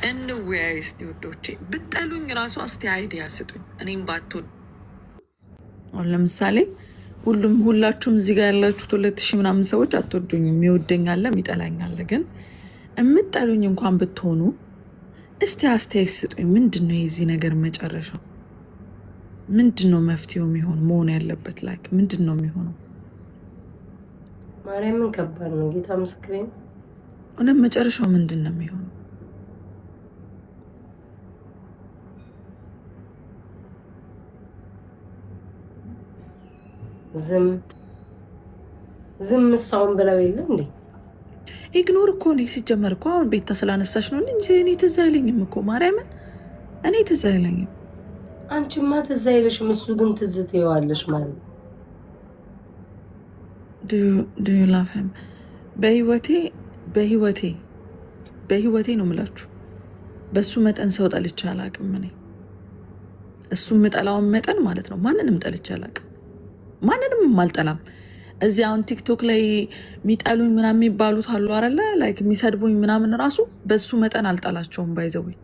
እንወያይ እስቲ ውዶቼ። ብጠሉኝ ራሱ እስቲ አይዲያ ስጡኝ። እኔም ባትወድ አሁን ለምሳሌ ሁላችሁም እዚህ ጋር ያላችሁት 2000 ምናምን ሰዎች አትወዱኝም። የሚወደኛለ የሚጠላኛለ። ግን የምጠሉኝ እንኳን ብትሆኑ እስቲ አስተያየት ስጡኝ። ምንድን ነው የዚህ ነገር መጨረሻው? ምንድን ነው መፍትሄው መሆን ያለበት? ላይክ ምንድን ነው የሚሆነው? ማርያምን ከባድ ነው። ጌታ ምስክሬን እውነት መጨረሻው ምንድን ነው የሚሆነው? ዝም ሳውን ብለው የለ እንዴ? ኢግኖር እኮ ነው ሲጀመር እኮ። አሁን ቤታ ስላነሳሽ ነው እንጂ እኔ ትዝ አይለኝም እኮ ማርያምን፣ እኔ ትዝ አይለኝም። አንቺማ ትዝ አይለሽም፣ እሱ ግን ትዝ ትይዋለሽ ማለት ነው። ዱ ዩ ላቭ ሂም? በህይወቴ ነው የምላችሁ። በሱ መጠን ሰው ጠልቼ አላውቅም። እኔ እሱ የምጠላውን መጠን ማለት ነው ማንንም ጠልቼ አላውቅም። ማንንም አልጠላም። እዚህ አሁን ቲክቶክ ላይ የሚጠሉኝ ምናምን የሚባሉት አሉ አይደለ? ላይክ የሚሰድቡኝ ምናምን ራሱ በሱ መጠን አልጠላቸውም። ባይዘውኝ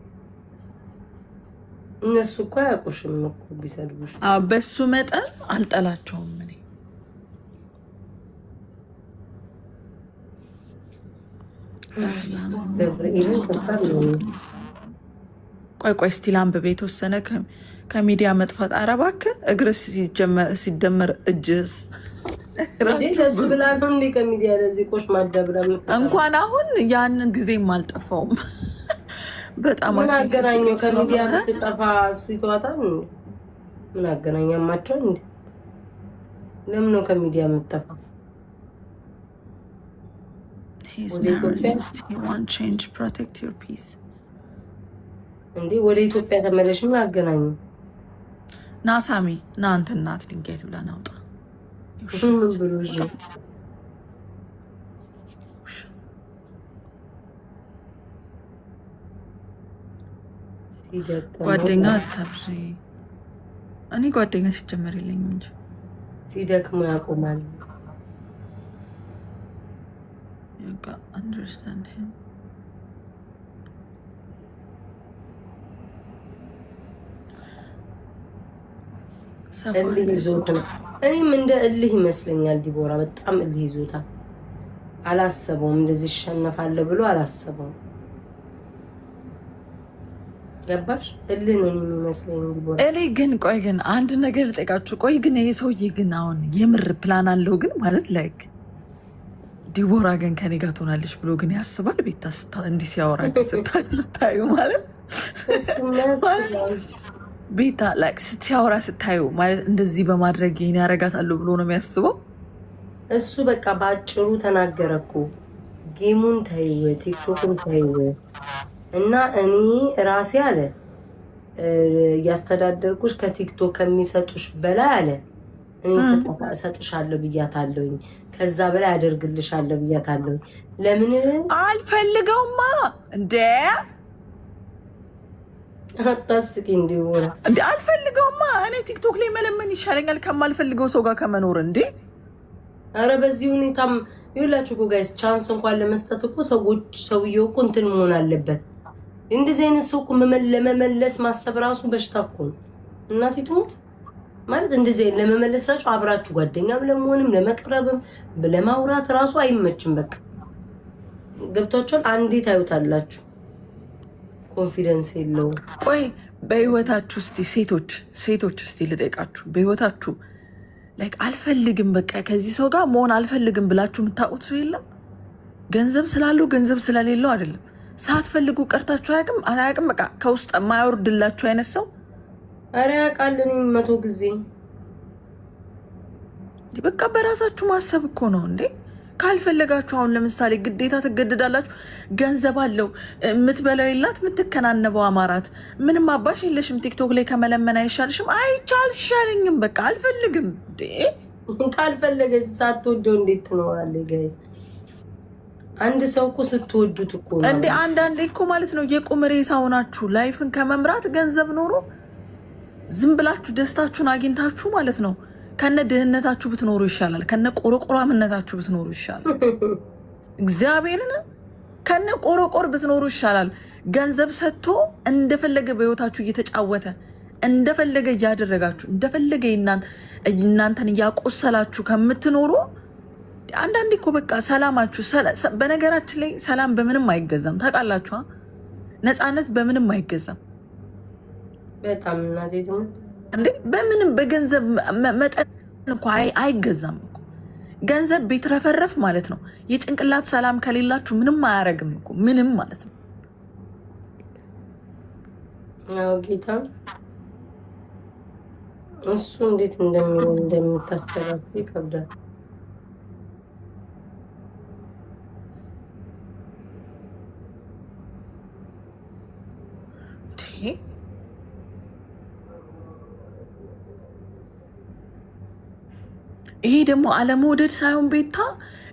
እነሱ እኮ አያውቁሽም እኮ ቢሰድቡሽ። በሱ መጠን አልጠላቸውም። እኔ ቆይ እስቲ ላንብብ የተወሰነ ከሚዲያ መጥፋት። ኧረ እባክህ እግርህ ሲደመር እጅስ ለሱ ብላ ነው እንዴ ከሚዲያ ለዚህ ቆሽ ማደብራ እንኳን አሁን ያንን ጊዜም አልጠፋውም። በጣም ምን አገናኘው ከሚዲያ ብትጠፋ እሱ ይተዋታል? ምን አገናኛማቸው እንዴ? ለምን ነው ከሚዲያ የምትጠፋ? እንዴ ወደ ኢትዮጵያ ተመለሽ። ምን አገናኘው? ናሳሚ ና አንተ እናት ድንጋይ ብላ ናውጣ ጓደኛ አታብዢ። እኔ ጓደኛ ሲጀመር የለኝም እንጂ ሲደክሙ ያቆማል። አንደርስታንድ ሂም እኔም እንደ እልህ ይመስለኛል። ዲቦራ በጣም እልህ ይዞታል። አላሰበውም እንደዚህ ይሸነፋል ብሎ አላሰበውም። ገባሽ? እልህ ነው የሚመስለኝ ዲቦራ። እኔ ግን ቆይ ግን አንድ ነገር ልጠይቃችሁ። ቆይ ግን ይሄ ሰውዬ ግን አሁን የምር ፕላን አለው ግን ማለት ላይክ ዲቦራ ግን ከኔ ጋር ትሆናለች ብሎ ግን ያስባል? ቤታ እንዲህ ሲያወራ ስታዩ ማለት ቤታ ላይክ ሲያወራ ስታዩ ማለት እንደዚህ በማድረግ ይሄን ያረጋታለሁ ብሎ ነው የሚያስበው? እሱ በቃ በአጭሩ ተናገረ እኮ። ጌሙን ተይው፣ ቲክቶክን ተይው እና እኔ ራሴ አለ እያስተዳደርኩሽ ከቲክቶክ ከሚሰጡሽ በላይ አለ እኔ ሰጥሻለሁ ብያታለሁኝ፣ ከዛ በላይ አደርግልሻለሁ ብያታለሁኝ። ለምን አልፈልገውማ እንዴ? አታስቂ እንዲሆነ እንዴ? አልፈልገውማ። እኔ ቲክቶክ ላይ መለመን ይሻለኛል ከማልፈልገው ሰው ጋር ከመኖር እንዴ። አረ በዚህ ሁኔታም ይኸውላችሁ እኮ ጋይስ ቻንስ እንኳን ለመስጠት እኮ ሰውየው እኮ እንትን መሆን አለበት። እንደዚህ አይነት ሰው እኮ ለመመለስ ማሰብ ራሱ በሽታ እኮ ነው። እናቴ ትሙት ማለት እንደዚህ ለመመለስ ራሱ አብራችሁ ጓደኛም ለመሆንም ለመቅረብም ለማውራት ራሱ አይመችም። በቃ ገብቷችኋል? አንዴ ታዩታላችሁ። ኮንፊደንስ የለውም። ቆይ በህይወታችሁ እስቲ ሴቶች እስቲ ልጠይቃችሁ፣ በህይወታችሁ ላይክ አልፈልግም በቃ ከዚህ ሰው ጋር መሆን አልፈልግም ብላችሁ የምታውቁት ሰው የለም? ገንዘብ ስላለው ገንዘብ ስለሌለው አይደለም፣ ሳትፈልጉ ቀርታችሁ አያውቅም? በቃ ከውስጥ የማያወርድላችሁ አይነት ሰው? አረ ያውቃል። እኔም 100 ጊዜ በቃ በራሳችሁ ማሰብ እኮ ነው እንዴ። ካልፈለጋችሁ አሁን ለምሳሌ ግዴታ ትገደዳላችሁ። ገንዘብ አለው የምትበላው የላት የምትከናነበው አማራት ምንም አባሽ የለሽም። ቲክቶክ ላይ ከመለመን አይሻልሽም? አይቻልሻልኝም። በቃ አልፈልግም እንዴ። ካልፈለገች ሳትወደው እንዴት ትኖራለች? ጋይስ አንድ ሰው እኮ ስትወዱት እኮ ነው እንዴ። አንዳንዴ እኮ ማለት ነው የቁም ሬሳ ሆናችሁ ላይፍን ከመምራት ገንዘብ ኖሮ ዝም ብላችሁ ደስታችሁን አግኝታችሁ ማለት ነው ከነ ድህነታችሁ ብትኖሩ ይሻላል። ከነ ቆረቆራምነታችሁ ብትኖሩ ይሻላል። እግዚአብሔርን ከነ ቆሮቆር ብትኖሩ ይሻላል። ገንዘብ ሰጥቶ እንደፈለገ በህይወታችሁ እየተጫወተ እንደፈለገ እያደረጋችሁ እንደፈለገ እናንተን እያቆሰላችሁ ከምትኖሩ አንዳንዴ እኮ በቃ ሰላማችሁ በነገራችን ላይ ሰላም በምንም አይገዛም። ታውቃላችሁ? ነፃነት በምንም አይገዛም። በጣም እናቴ እንዴ በምንም በገንዘብ መጠን እኮ አይገዛም እኮ። ገንዘብ ቢትረፈረፍ ማለት ነው የጭንቅላት ሰላም ከሌላችሁ ምንም አያረግም እኮ ምንም ማለት ነው። አዎ ጌታ እሱ እንዴት እንደምታስተካክል ይከብዳል። ይሄ ደግሞ አለመውደድ ሳይሆን ቤታ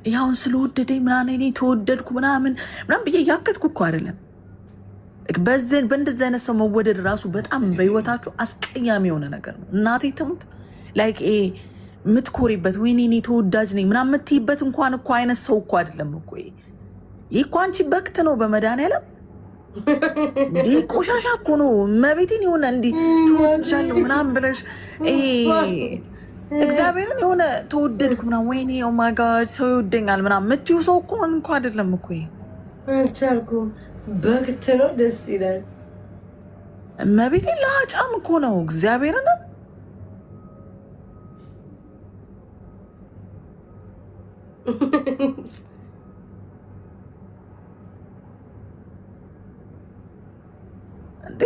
ያውን ስለወደደኝ ምናምን እኔ ተወደድኩ ምናምን ብዬ ያከትኩ እኮ አይደለም። በእንደዚህ አይነት ሰው መወደድ ራሱ በጣም በህይወታችሁ አስቀያሚ የሆነ ነገር ነው። እናቴ ትሙት ላይክ የምትኮሪበት ወይኔ እኔ ተወዳጅ ነኝ ምናምን የምትይበት እንኳን እኮ አይነት ሰው እኮ አይደለም እኮ ይሄ እኮ አንቺ በክት ነው በመድኃኒዓለም እንዲህ ቆሻሻ እኮ ነው። መቤቴን የሆነ እንዲህ ተወዳለሁ ምናምን ብለሽ እግዚአብሔርን የሆነ ተወደድኩ ምናምን ወይኔ ኦ ማይ ጋድ ሰው ይወደኛል ምናምን የምትይው ሰው እኮ እንኳ አይደለም እኮ ይሄ። አልቻልኩም። በክት ነው ደስ ይላል። መቤቴን ለሀጫም እኮ ነው እግዚአብሔርን እንዴ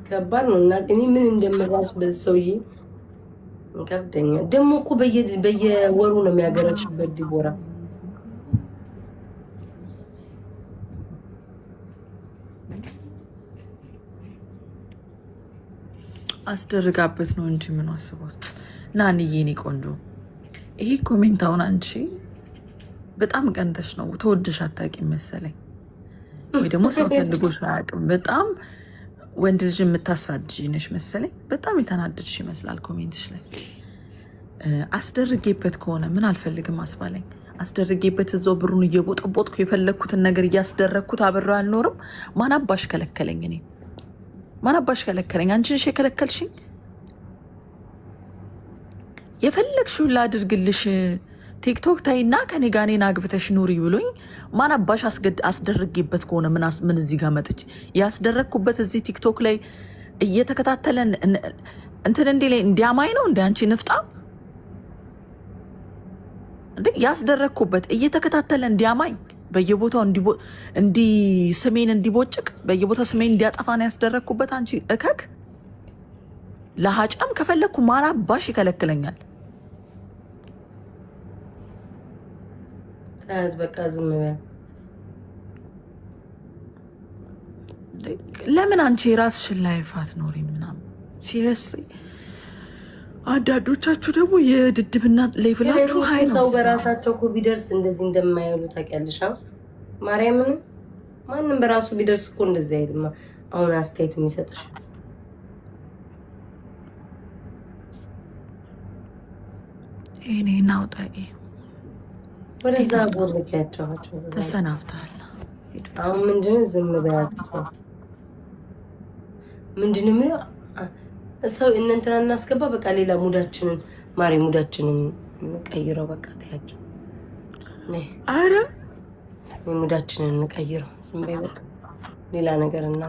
ከባድ ነው። እና እኔ ምን እንደምራሱ በዚህ ሰውዬ ከብደኛል። ደግሞ እኮ በየወሩ ነው የሚያገረሽበት ዲቦራ። አስደርጋበት ነው እንጂ ምን አስቦት ናንዬ የኔ ቆንጆ። ይሄ ኮሜንታውን አንቺ በጣም ቀንተሽ ነው ተወደሽ አታውቂም መሰለኝ፣ ወይ ደግሞ ሰው ፈልጎሽ አያውቅም። በጣም ወንድ ልጅ የምታሳድጅ ነሽ መሰለኝ። በጣም የተናደድሽ ይመስላል ኮሜንትሽ ላይ። አስደርጌበት ከሆነ ምን አልፈልግም አስባለኝ። አስደርጌበት እዛው ብሩን እየቦጠቦጥኩ የፈለግኩትን ነገር እያስደረግኩት አብሬው አልኖርም። ማን አባሽ ከለከለኝ? እኔ ማን አባሽ ከለከለኝ? አንቺ ነሽ የከለከልሽኝ። የፈለግሽውን ላድርግልሽ ቲክቶክ ታይና ከኔ ጋር እኔን አግብተሽ ኑሪ ብሎኝ ማን አባሽ አስደርጌበት ከሆነ ምን እዚህ ጋር መጥቼ ያስደረግኩበት እዚህ ቲክቶክ ላይ እየተከታተለን እንትን እንዲ ላይ እንዲያማኝ ነው እንደ አንቺ ንፍጣ እንዴ ያስደረግኩበት እየተከታተለ እንዲያማኝ በየቦታው ስሜን እንዲቦጭቅ በየቦታው ስሜን እንዲያጠፋ ነው ያስደረግኩበት። አንቺ እከክ ለሀጫም ከፈለግኩ ማን አባሽ ይከለክለኛል? በቃ ዝም በል። ለምን አንቺ የራስሽን ላይፍ አትኖሪም ምናምን? ሲሪየስሊ አንዳንዶቻችሁ ደግሞ የድድብና ሌቭላችሁ ሀይ ነው። ሰው በራሳቸው እኮ ቢደርስ እንደዚህ እንደማይሉ ታውቂያለሽ። ማርያምን ማንም በራሱ ቢደርስ እኮ እንደዚህ አይልም። አሁን አስተያየት የሚሰጥሽ እኔ ናውጣ ወደዛ ቦርኪያቸው ተሰናብታል። አሁን ምንድነው ዝም ብላችሁ ምንድነው የሚለው ሰው እንትና እናስገባ በቃ ሌላ ሙዳችንን ማሪ ሙዳችንን ቀይረው በቃ ታያቸው። አረ ሙዳችንን ቀይረው ዝም በይ በቃ ሌላ ነገር እና